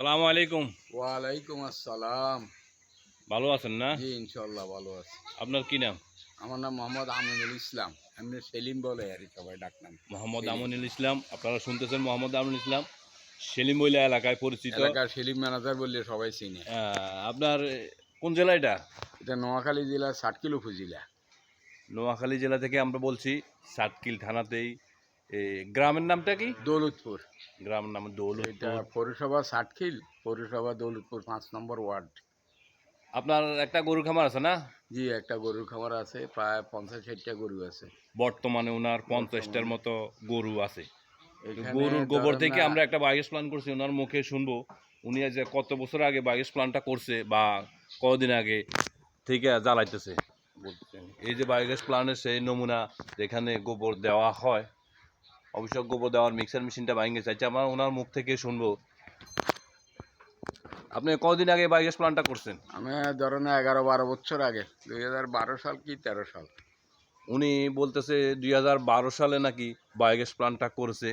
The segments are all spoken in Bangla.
সালামু আলাইকুম। ওয়ালাইকুম আসসালাম। ভালো আছেন না? জি ইনশাল্লাহ ভালো আছি। আপনার কি নাম? আমার নাম মোহাম্মদ আমিনুল ইসলাম, এমনি সেলিম বলে আর সবাই ডাকনাম। মোহাম্মদ সেলিম আমিনুল ইসলাম। আপনারা শুনতেছেন মোহাম্মদ আমিনুল ইসলাম, সেলিমবইলা এলাকায় পরিচিত। এলাকার সেলিম ম্যানেজার বললে সবাই চিনে। আপনার কোন জেলা এটা? এটা নোয়াখালী জেলার 60 কিলো উপজেলা। নোয়াখালী জেলা থেকে আমরা বলছি, সাতকিল থানাতেই। গ্রামের নামটা কি? দৌলতপুর। গ্রামের নাম এটা দৌলতপুর। পৌরসভা 60 কিল, পৌরসভা দৌলতপুর 5 নম্বর ওয়ার্ড। আপনার একটা গরু খামার আছে না? জি একটা গরুর খামার আছে, প্রায় 50-60টা গরু আছে বর্তমানে ওনার 50টার বর্তমানে। মতো গরু আছে। তো এখানে গরুর গোবর ধরেন থেকে না, আমরা একটা বায়োগ্যাস প্ল্যান করছি, ওনার মুখে শুনবো উনি যে কত বছর আগে বায়োগ্যাস প্ল্যানটা করছে বা কদিন আগে থেকে জ্বালাইতেছে। বলতেছেন এই যে বায়োগ্যাস প্ল্যান্টের সেই নমুনা যেখানে গোবর দেওয়া হয়, অবশ্য গোবর দেওয়ার মিক্সার মেশিনটা ভেঙে চাইছে, আমরা ওনার মুখ থেকে শুনবো। আপনি কদিন আগে বায়োগ্যাস প্ল্যানটা করছেন? আমি ধরেন 11-12 বছর আগে, 2012 সাল কি 13 সাল। উনি বলতেছে 2012 সালে নাকি বায়োগ্যাস প্ল্যানটা করেছে।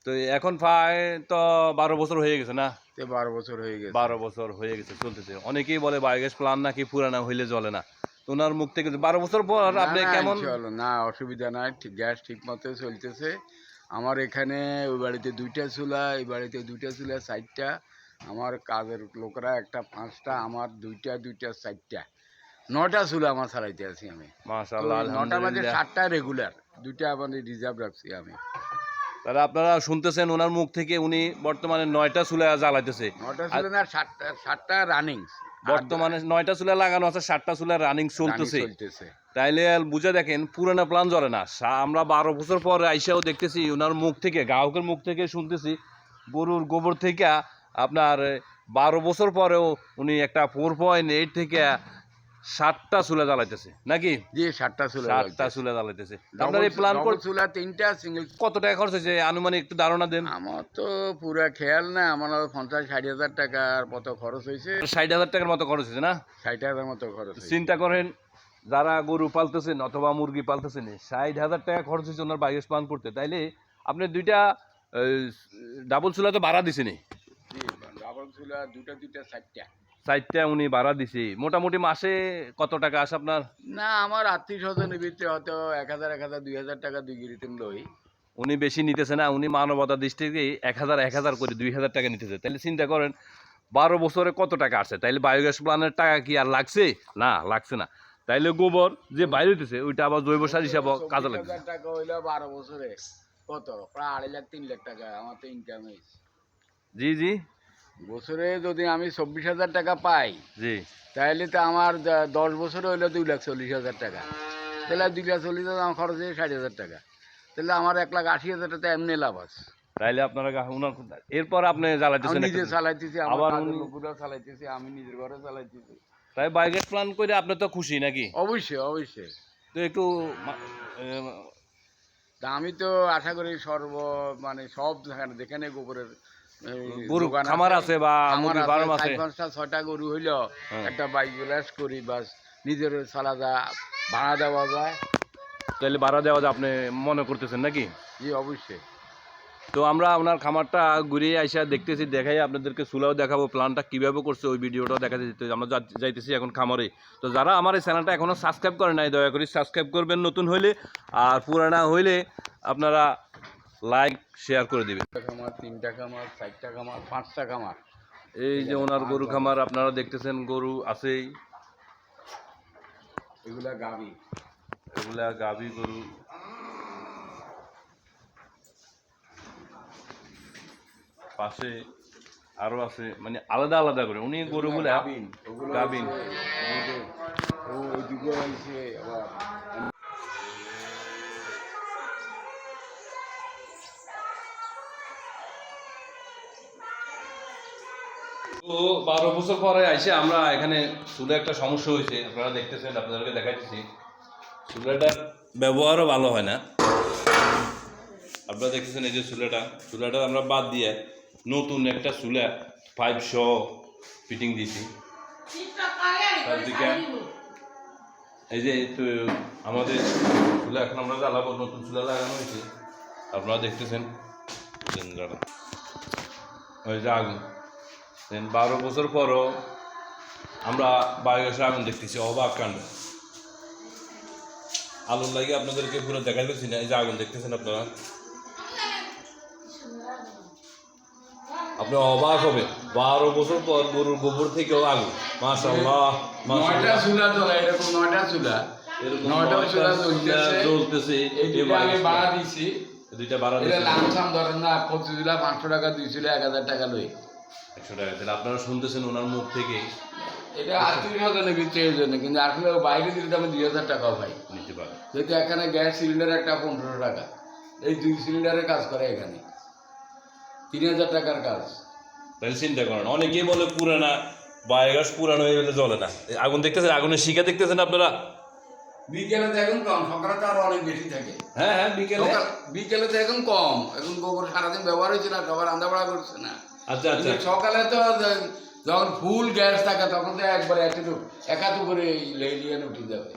তো এখন প্রায় তো 12 বছর হয়ে গেছে না? 12 বছর হয়ে গেছে। 12 বছর হয়ে গেছে, চলতেছে। অনেকেই বলে বায়োগ্যাস প্ল্যান নাকি পুরানা হইলে জ্বলে না। তো ওনার মুখ থেকে 12 বছর পর না আপনি না কেমন? ইনশাআল্লাহ না, অসুবিধা নাই, ঠিক গ্যাস ঠিক মতো চলতেছে। আমার এখানে ওই বাড়িতে 2টা চুলা, এই বাড়িতে 2টা চুলা, 4টা। আমার কাজের লোকরা একটা 5টা, আমার 2টা 4টা 9টা চুলা আমার চালাইতে আছি আমি। তো মাশাআল্লাহ, 9টা বাজে আলহামদুলিল্লাহ। 7টা রেগুলার, 2টা আমাদের রিজার্ভ রাখছি আমি। তাহলে আপনারা শুনতেছেন ওনার মুখ থেকে উনি বর্তমানে 9টা চুলা জ্বালাইতেছে। 9টা আর চুলা না, 7টা রানিং। বর্তমানে 9টা চুলা লাগানো আছে, 7টা চুলা রানিং রানিং চলতেছে। চলতেছে। তাইলে বুঝে দেখেন পুরানা প্ল্যান জ্বলে না। আমরা 12 বছর পরে আইসাও দেখতেছি ওনার মুখ থেকে, গ্রাহকের মুখ থেকে শুনতেছি গরুর গোবর থেকে আপনার 12 বছর পরেও উনি একটা 4.8 থেকে 7টা চুলা জ্বালাইতেছে নাকি? জি 7টা চুলা 7টা জ্বলতেছে। চুলা জ্বালাইতেছে। আপনার ডবল এই প্ল্যান ডবল চুলা 3টা, সিঙ্গেল। কত টাকা খরচ হয়েছে আনুমানিক একটু ধারণা দেন। আমার তো পুরা খেয়াল না, আমার 50-60 হাজার টাকার মতো খরচ হয়েছে। 60,000 টাকার মতো খরচ হয়েছে না? 60 হাজার মতো খরচ হয়েছে। চিন্তা করেন, যারা গরু পালতেছেন অথবা মুরগি পালতেছেন, 60,000 টাকা খরচ হয়েছে ওনার বায়োগ্যাস প্ল্যান করতে। তাইলে আপনি দুইটা ডাবল চুলা তো ভাড়া দিছেনি। জি ডাবল চুলা 2টা 4টা। 4টা উনি ভাড়া দিছে। মোটামুটি মাসে কত টাকা আসে আপনার? না আমার আত্মীয় স্বজনের ভিতরে হয়তো 1,000 2,000 টাকা 2 গিরিতেন লই। উনি বেশি নিতেছে না, উনি মানবতার দৃষ্টিতে 1,000 করে 2,000 টাকা নিতেছে। তাহলে চিন্তা করেন 12 বছরে কত টাকা আসছে। তাইলে বায়োগ্যাস প্ল্যানের টাকা কি আর লাগছে? না, লাগছে না। তাইলে গোবর যে বাইরে হইতেছে ওইটা আবার জৈব সার হিসাবে কাজে লাগছে। 24,000 টাকা হইলো 12 বছরে কত? প্রায় 2.5 লাখ 3 লাখ টাকা আমার তো ইনকাম হয়েছে। জি জি বছরে যদি আমি 24,000 টাকা পাই, জি। তাহলে তো আমার 10 বছরে হইলো 2,40,000 টাকা। তাহলে 2,40,000 আমার খরচ হয়ে 60,000 টাকা। তাহলে আমার 1,80,000 টাকা এমনি লাভ আছে। তাইলে আপনারা উনার এরপর আপনি আমি জ্বালাইতেছেন নিজে চালাইতেছি, আমার আবার কাজের উনি। লোকরা চালাইতেছি, আমি নিজের ঘরে চালাইতেছি। তাই বায়োগ্যাস প্ল্যান করে আপনি তো খুশি নাকি? অবশ্যই অবশ্যই। তো একটু তা আমি তো আশা করি মানে সব যেখানে যেখানে গোবরের গরু যোগান খামার আছে বা আমার মুরগির ফার্ম আছে। 4-5টা 6টা গরু হইলেও হ্যাঁ। একটা বাইক বিলাস করি, বাস নিজের চালা যায়, ভাড়া দেওয়া যায়। তাহলে ভাড়া দেওয়া যায় আপনি মনে করতেছেন নাকি? জি অবশ্যই। তো আমরা ওনার খামারটা ঘুরিয়ে আইসা দেখতেছি, দেখাই আপনাদেরকে চুলাও দেখাবো, প্ল্যানটা কীভাবে করছে ওই ভিডিওটাও দেখা যেতে। আমরা যাইতেছি এখন খামারে। তো যারা আমার এই চ্যানেলটা এখনও সাবস্ক্রাইব করে নাই, দয়া করে সাবস্ক্রাইব করবেন নতুন হইলে, আর পুরানা হইলে আপনারা লাইক শেয়ার করে দিবেন। খামার, 3টা খামার, 4টা খামার, 5টা খামার। এই যে ওনার গরু পাঁচ খামার আপনারা দেখতেছেন, গরু আছেই। এগুলা গাভী। এগুলা গাভী গরু। পাশে আরো আছে, মানে আলাদা আলাদা করে উনি গরুগুলা গাভীন। ওইদিকে হয়েছে আবার। তো 12 বছর পরে আইসে আমরা এখানে চুলে একটা সমস্যা হয়েছে, আপনারা দেখতেছেন, আপনাদেরকে দেখাইতেছি। চুলাটার ব্যবহারও ভালো হয় না। আপনারা দেখতেছেন এই যে চুলাটা আমরা বাদ দিয়ে নতুন একটা চুলা 500 ফিটিং দিয়েছি। এই যে তো আমাদের চুলা এখন আমরা জ্বালাবো, নতুন চুলা লাগানো হয়েছে, আপনারা দেখতেছেন। ওই যে আগুন 12 বছর পরও আমরা বায়োগ্যাসে আগুন দেখতেছি, অবাক কাণ্ড। আলুর লাগে আপনাদেরকে পুরো দেখাইতেছি না, এই যে আগুন দেখতেছেন আপনারা, আপনি অবাক হবে। 12 বছর পর গরুর গোবর থেকেও আগুন, মাশাআল্লাহ। 9টা চুলা জ্বলে, এরকম 9টা চুলা, এরকম 9টা চুলা জ্বলতেছে। এই দুইটা আমি ভাড়া দিছি, দুইটা ভাড়া এটা দিচ্ছেন লামসাম ধরেন না, প্রতি চুলা 500 টাকা, 2 চুলা 1000 টাকা লই। 100 টাকা। তাহলে আপনারা শুনতেছেন ওনার মুখ থেকে, এটা আত্মীয় স্বজনের ভিতরে এই জন্য, কিন্তু আসলে বাইরে দিলে তো আমি 2000 টাকাও পাই। নিতে পারে। যেহেতু এখানে গ্যাস সিলিন্ডার একটা 15 টাকা, এই 2 সিলিন্ডারের কাজ করে এখানে 3000 টাকার কাজ। তাহলে চিন্তা করেন, অনেকেই বলে পুরানা বায়োগ্যাস পুরানো হয়ে গেলে জ্বলে না। এই আগুন দেখতেছেন, আগুনের শিখা দেখতেছেন আপনারা। বিকেলে তো এখন কম, সকালে তো আরো অনেক বেশি থাকে। হ্যাঁ হ্যাঁ, বিকেলে। বিকেলে তো এখন কম, এখন গোবর সারাদিন ব্যবহার হয়েছে না, সবার রান্না বাড়া করছে না। আচ্ছা আচ্ছা। কিন্তু সকালে তো যখন ফুল গ্যাস থাকে তখন তো একবারে একাতু করে লেলিয়ে উঠে যাবে।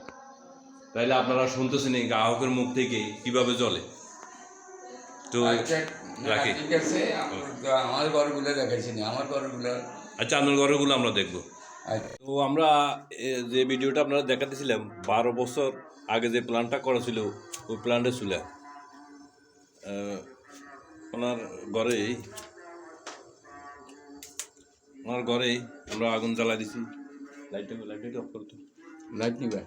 তাইলে আপনারা শুনতেছেন এই গ্রাহকের মুখ থেকে কিভাবে জ্বলে। তো আচ্ছা, রাখি। ঠিক আছে, আমার ঘরগুলো দেখাইছি না, আমার ঘরগুলো। আচ্ছা, আপনার ঘরগুলো আমরা দেখবো। আচ্ছা, তো আমরা যে ভিডিওটা আপনারা দেখাতেছিলাম, 12 বছর আগে যে প্ল্যানটা করা ছিল, ওই প্ল্যানটা ছিল ওনার ঘরেই, আমরা আগুন জ্বালা দিছি। লাইটটা অফ করতো, লাইট নিবে।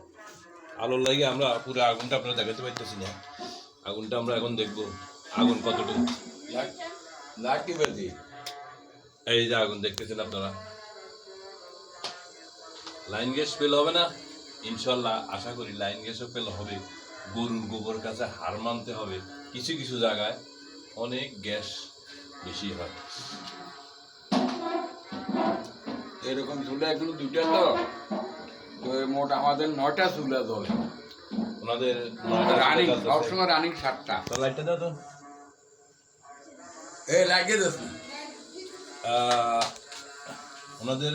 আলোর লাগে আমরা পুরো আগুনটা আপনারা দেখাতে পারতেছি না। আগুনটা আমরা এখন দেখবো আগুন কতটুকু। লাইট নিবে দি। এই যে আগুন দেখতেছেন আপনারা, লাইন গ্যাস পেলে হবে না ইনশাল্লাহ, আশা করি লাইন গ্যাসও পেলে হবে। গরুর গোবর কাছে হার মানতে হবে, কিছু কিছু জায়গায় অনেক গ্যাস বেশি হয়। এরকম চুলা এখন 2টা, তো মোট আমাদের 9টা চুলা জ্বলে। ওনাদের রানিং সবসময় রানিং 7টা। লাইটটা দাও তো। লাগিয়ে দিস না। ওনাদের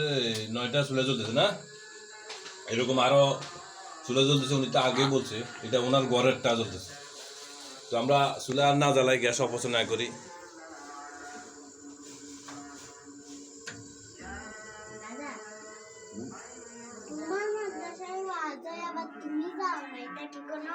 9টা চুলা জ্বলতেছে না, এরকম আরো চুলা জ্বলতেছে। উনি তো আগেই বলছে এটা ওনার ঘরেরটা জ্বলতেছে। তো আমরা চুলা আর না জ্বালাই, গ্যাস অপচয় না করি। তোমার মাদ্রাসায় আজ আবার তুমি যাও না, এটা কি কোনো